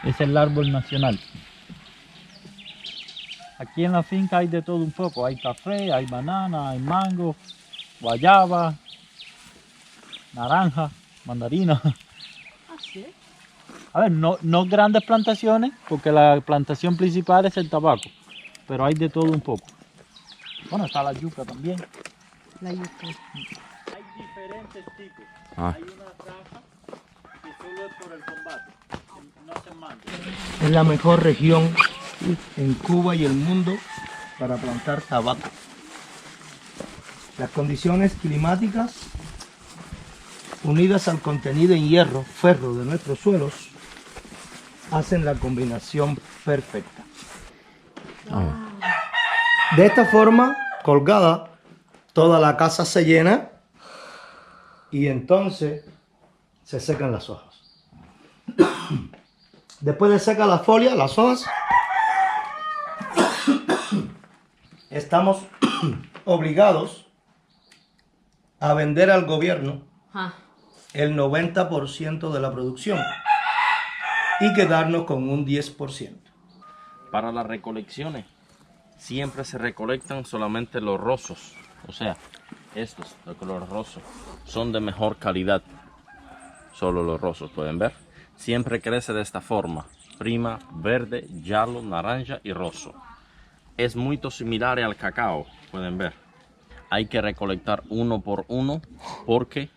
Es el árbol nacional. Aquí en la finca hay de todo un poco. Hay café, hay banana, hay mango, guayaba, naranja, mandarina. Ah, sí. A ver, no grandes plantaciones, porque la plantación principal es el tabaco, pero hay de todo un poco. Bueno, está la yuca también. La yuca. Hay diferentes tipos. Ah. Hay una raza que solo es por el combate, no se manda. Es la mejor región en Cuba y el mundo para plantar tabaco. Las condiciones climáticas, unidas al contenido en hierro, ferro de nuestros suelos, hacen la combinación perfecta. De esta forma, colgada, toda la casa se llena y entonces se secan las hojas. Después de secar la folia, las hojas, estamos obligados a vender al gobierno Ah, el 90% de la producción y quedarnos con un 10%. Para las recolecciones, siempre se recolectan solamente los rosos. O sea, estos de color roso son de mejor calidad. Solo los rosos, pueden ver. Siempre crece de esta forma: prima, verde, giallo, naranja y roso. Es muy similar al cacao, pueden ver. Hay que recolectar uno por uno porque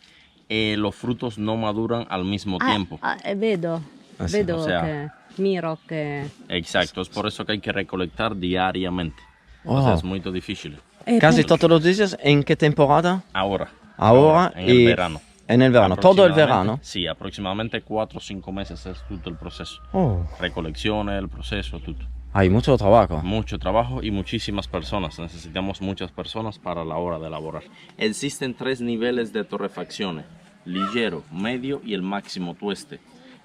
los frutos no maduran al mismo tiempo. vedo, sì, vedo o sea- che miro che... Exacto, es por eso que hay que recolectar diariamente. O Wow. sea, es muy difícil. Casi todos los días, ¿en qué temporada? Ahora. Ahora En el y verano. En el verano, todo el verano. Aproximadamente, Sí, aproximadamente 4 o 5 meses es todo el proceso. Oh, Recolecciones, el proceso, todo. hay mucho trabajo. Mucho trabajo y muchísimas personas. Necesitamos muchas personas para la hora de elaborar. Existen 3 niveles de torrefacciones: ligero, medio y el máximo tueste.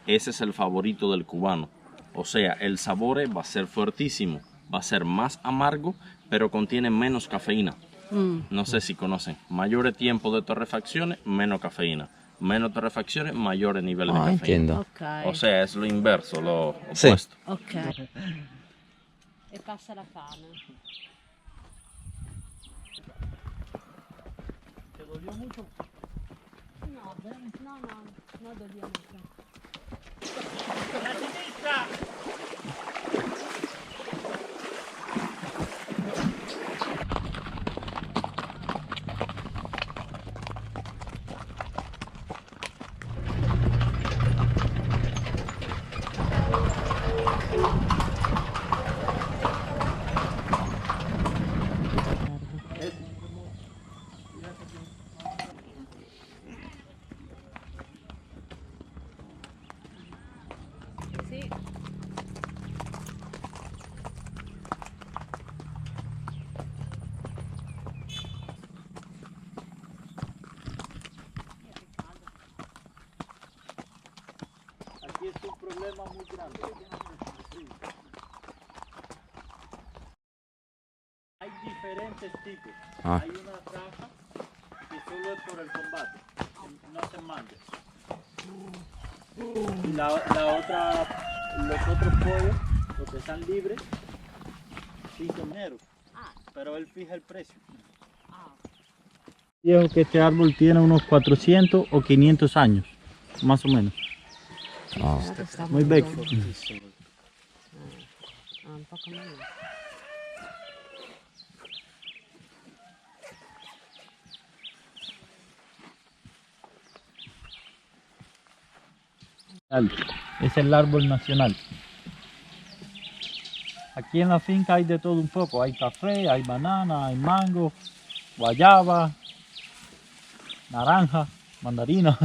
Ese es el favorito del cubano. O sea, el sabor va a ser fuertísimo, va a ser más amargo, pero contiene menos cafeína. No sé si conocen. Mayor tiempo de torrefacciones, menos cafeína. Menos torrefacciones, mayores niveles de Ah, cafeína. entiendo. Ok. O sea, es lo inverso, lo Sí. opuesto. Ok. E passa la fame. ¿Te dolió mucho? No, no dolía mucho. Sì. Aquí es un problema muy grande. Hay diferentes tipos. Ah. Hay una raza que solo es por el combate, no se manda. Y la otra, los otros pollos, los que están libres, sí son dinero, pero él fija el precio. Viejo que este árbol tiene unos 400 o 500 años, más o menos. Ah. Sta Muy molto- vecchio. un poco meno. Es el árbol nacional. Aquí en la finca hay de todo un poco. Hay café, hay banana, hay mango, guayaba, naranja, mandarina.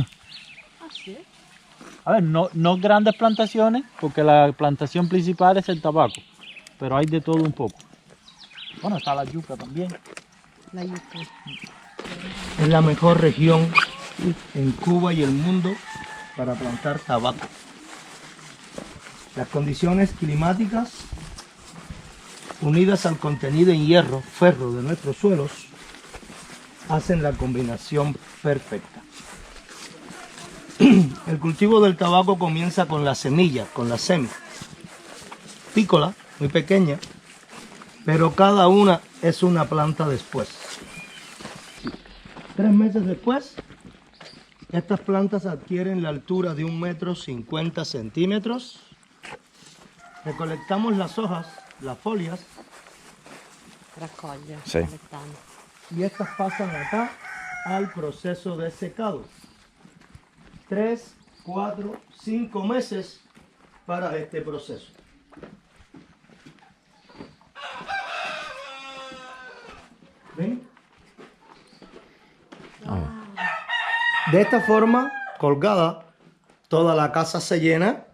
Ah, sì? A ver, no grandes plantaciones, porque la plantación principal es el tabaco, pero hay de todo un poco. Bueno, está la yuca también. La yuca. Es la mejor región en Cuba y el mundo para plantar tabaco. Las condiciones climáticas, unidas al contenido en hierro, ferro de nuestros suelos, hacen la combinación perfecta. El cultivo del tabaco comienza con la semilla, con la semi. Pícola, muy pequeña, pero cada una es una planta después. 3 meses después, estas plantas adquieren la altura de 1,50 m. Recolectamos las hojas, las folias, Raccoglie. Sì. Aspettando. y estas pasan acá al proceso de secado. 3, 4, 5 meses para este proceso. ¿Ven? De esta forma, colgada, toda la casa se llena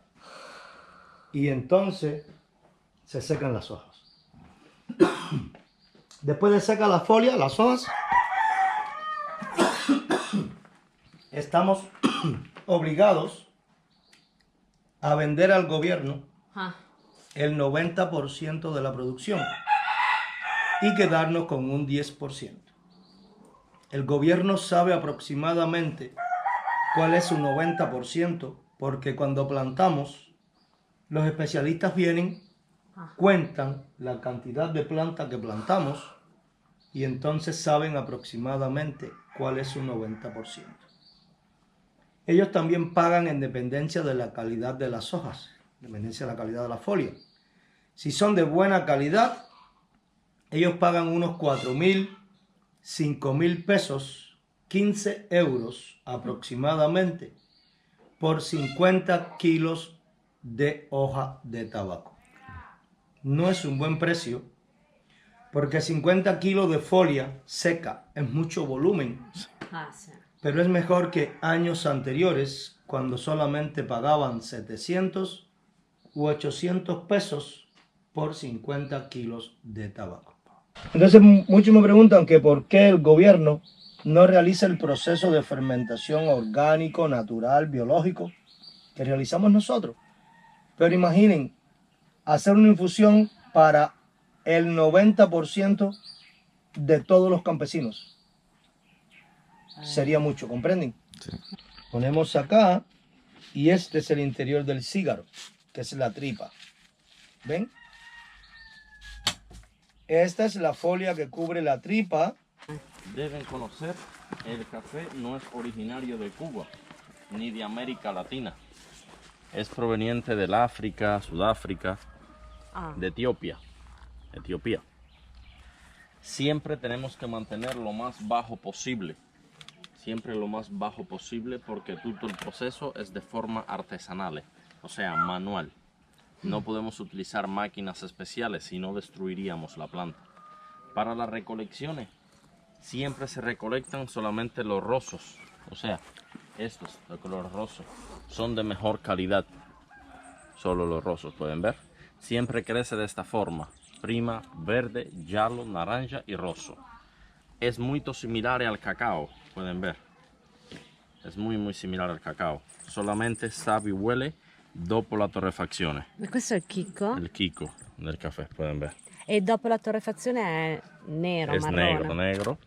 y entonces se secan las hojas. Después de secar la folia, las hojas, estamos obligados a vender al gobierno Ah, el 90% de la producción y quedarnos con un 10%. El gobierno sabe aproximadamente cuál es su 90%, porque cuando plantamos, los especialistas vienen, cuentan la cantidad de planta que plantamos y entonces saben aproximadamente cuál es su 90%. Ellos también pagan en dependencia de la calidad de las hojas, en dependencia de la calidad de la folia. Si son de buena calidad, ellos pagan unos 4.000, 5.000 pesos, 15 euros aproximadamente, por 50 kilos de hoja de tabaco. No es un buen precio, porque 50 kilos de folia seca es mucho volumen, ah sì. pero es mejor que años anteriores, cuando solamente pagaban 700 u 800 pesos por 50 kilos de tabaco. Entonces muchos me preguntan que por qué el gobierno no realiza el proceso de fermentación orgánico, natural, biológico que realizamos nosotros. Pero imaginen, hacer una infusión para el 90% de todos los campesinos. Sería mucho, ¿comprenden? Sí. Ponemos acá y este es el interior del cígaro, que es la tripa. ¿Ven? Esta es la folia que cubre la tripa. Deben conocer, el café no es originario de Cuba ni de América Latina. Es proveniente del África, Sudáfrica, Ah, de Etiopía. Siempre tenemos que mantener lo más bajo posible. Siempre lo más bajo posible, porque todo el proceso es de forma artesanal, o sea, manual. No podemos utilizar máquinas especiales, si no destruiríamos la planta. Para las recolecciones, siempre se recolectan solamente los rosos, o sea, estos de color roso, son de mejor calidad. Solo los rosos, pueden ver. Siempre crece de esta forma: prima, verde, giallo, naranja y rosso. Es muy similar al cacao, pueden ver. Es muy similar al cacao. Solamente sabe y huele dopo la torrefazione. e questo è il chicco? El Kiko del café, pueden ver. E dopo la torrefazione è nero, Es marrone. negro.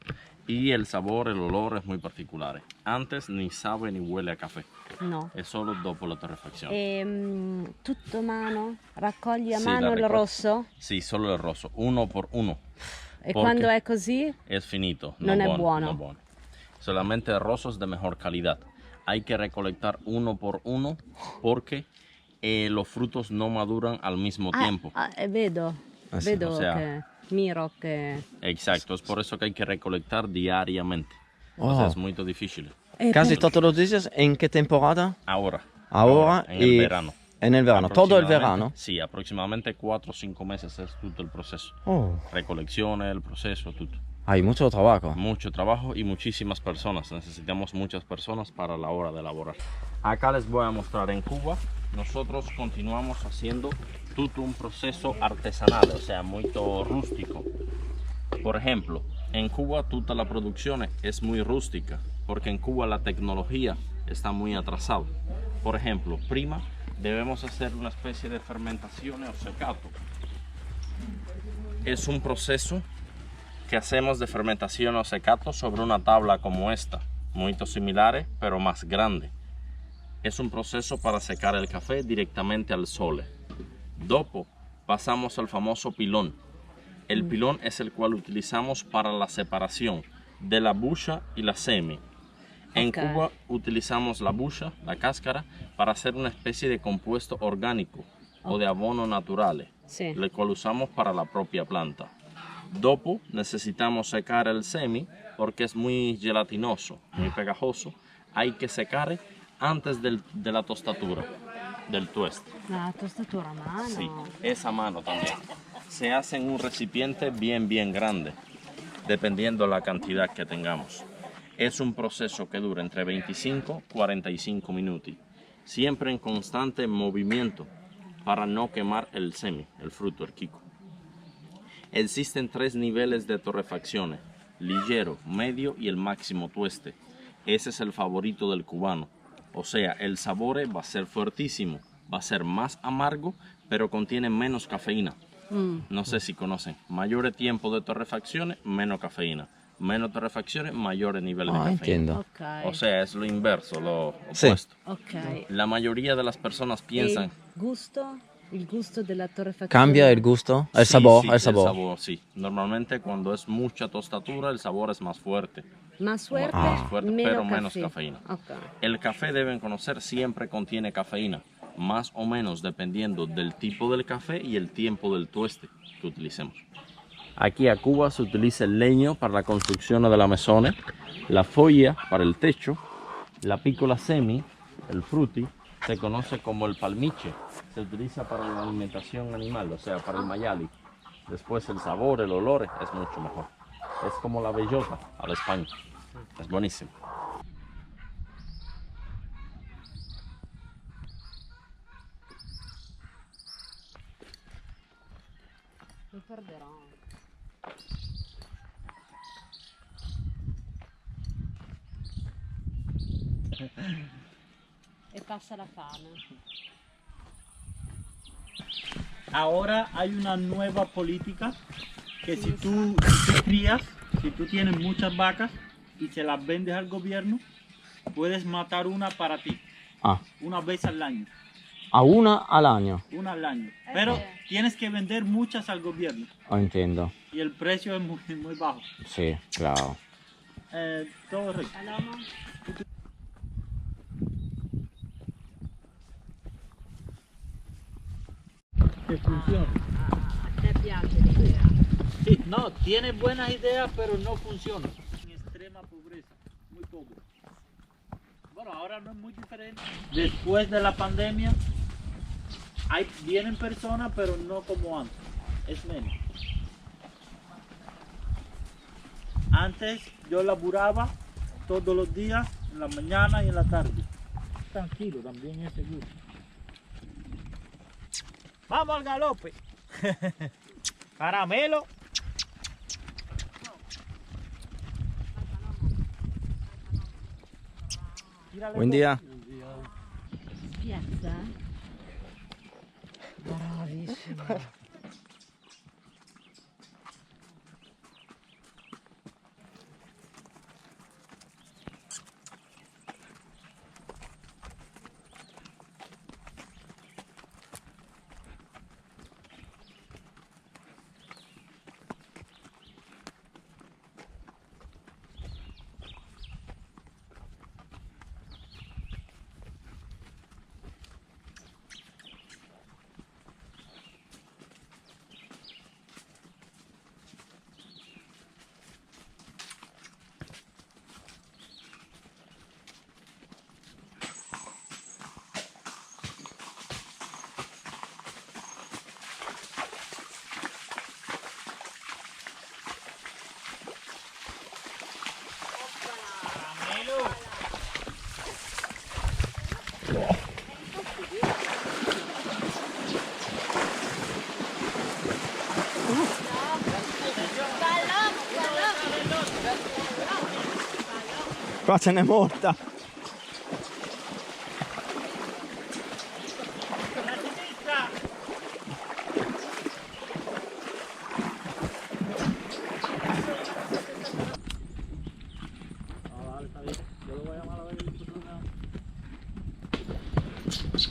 Y el sabor, el olor es muy particular. Antes ni sabe ni huele a café. No. Es solo dopo la torrefazione. E tutto mano? Raccogli a Sì, mano la il raccogli. rosso? Sí, solo el rosso, uno por uno. E Porque quando è così? es finito, Non è buono. no bueno. Solamente el rosso es de mejor calidad. Hay que recolectar uno por uno, porque los frutos no maduran al mismo tiempo. Vedo, Ah, sì. vedo O sea- che miro che... Exacto, es por eso que hay que recolectar diariamente. O Oh. sea, es muy difícil. Casi todos los días, ¿en qué temporada? Ahora. Ahora en el y verano. En el verano, todo el Aproximadamente- verano. Sí, aproximadamente 4 o 5 meses es todo el proceso. Oh. Recolecciones, el proceso, todo. Hay mucho trabajo. Mucho trabajo y muchísimas personas. Necesitamos muchas personas para la hora de elaborar. Acá les voy a mostrar en Cuba. Nosotros continuamos haciendo todo un proceso artesanal, o sea, muy rústico. Por ejemplo, en Cuba toda la producción es muy rústica, porque en Cuba la tecnología está muy atrasada. Por ejemplo, prima, debemos hacer una especie de fermentación o secato. Es un proceso que hacemos de fermentación o secato sobre una tabla como esta, muy similares pero más grande. es un proceso para secar el café directamente al sole. Dopo pasamos al famoso pilón. El pilón es el cual utilizamos para la separación de la bucha y la semi. En Ok. Cuba utilizamos la bucha, la cáscara, para hacer una especie de compuesto orgánico o de abono naturales, Sì. el cual usamos para la propia planta. Dopo necesitamos secar el semi porque es muy gelatinoso, muy pegajoso. Hay que secar antes de la tostatura, del tueste. La tostatura a mano. Sí, esa mano también. Se hace en un recipiente bien grande, dependiendo la cantidad que tengamos. Es un proceso que dura entre 25 y 45 minutos, siempre en constante movimiento para no quemar el semi, el fruto, el quico. Existen 3 niveles de torrefacciones: ligero, medio y el máximo tueste. Ese es el favorito del cubano. O sea, el sabor va a ser fuertísimo, va a ser más amargo, pero contiene menos cafeína. No sé si conocen. Mayor tiempo de torrefacciones, menos cafeína. Menos torrefacciones, mayores niveles de Ah, cafeína. entiendo. Ok. O sea, es lo inverso, lo Sí. opuesto. Ok. La mayoría de las personas piensan... Il gusto della torrefazione. Cambia el gusto, el Sí, sabor, sí, el sabor. sí. Normalmente cuando es mucha tostatura, el sabor es más fuerte. Más fuerte, Más fuerte, meno pero caffè. menos cafeína. Ok. El café, deben conocer, siempre contiene cafeína, más o menos dependiendo del tipo del café y el tiempo del tueste que utilicemos. Aquí a Cuba se utiliza el leño para la construcción de la mesone, la foglia para el techo, la piccola semi, el frutti, se conoce como el palmiche, se utiliza para la alimentación animal, o sea, para el mayali. Después el sabor, el olor es mucho mejor. Es como la bellota al España. Es buenísimo. Mi perderò. E passa la fame. Ahora hay una nueva política que si tú crías, si tú tienes muchas vacas y se las vendes al gobierno, puedes matar una para ti, Ah, una vez al año, a una al año. una al año. Pero tienes que vender muchas al gobierno Oh, entiendo. y el precio es muy bajo. Sí, claro. Todo rico. Paloma? Que funciona. A te piace l'idea. Sí, no, tiene buenas ideas, pero no funciona. En extrema pobreza, muy pobre. Bueno, ahora no es muy diferente. Después de la pandemia, vienen personas, pero no como antes. Es menos. Antes yo laburaba todos los días, en la mañana y en la tarde. Tranquilo, también es seguro. Vamos al galope. Caramelo. Buen día. Piazza? Bravissimo. Qua ce n'è molta.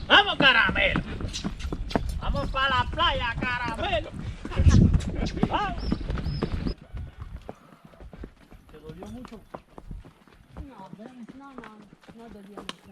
¡Vamos, Caramelo! ¡Vamos para la playa, Caramelo! ¡Vamos! ¿Te dolió mucho? No, no dolió mucho.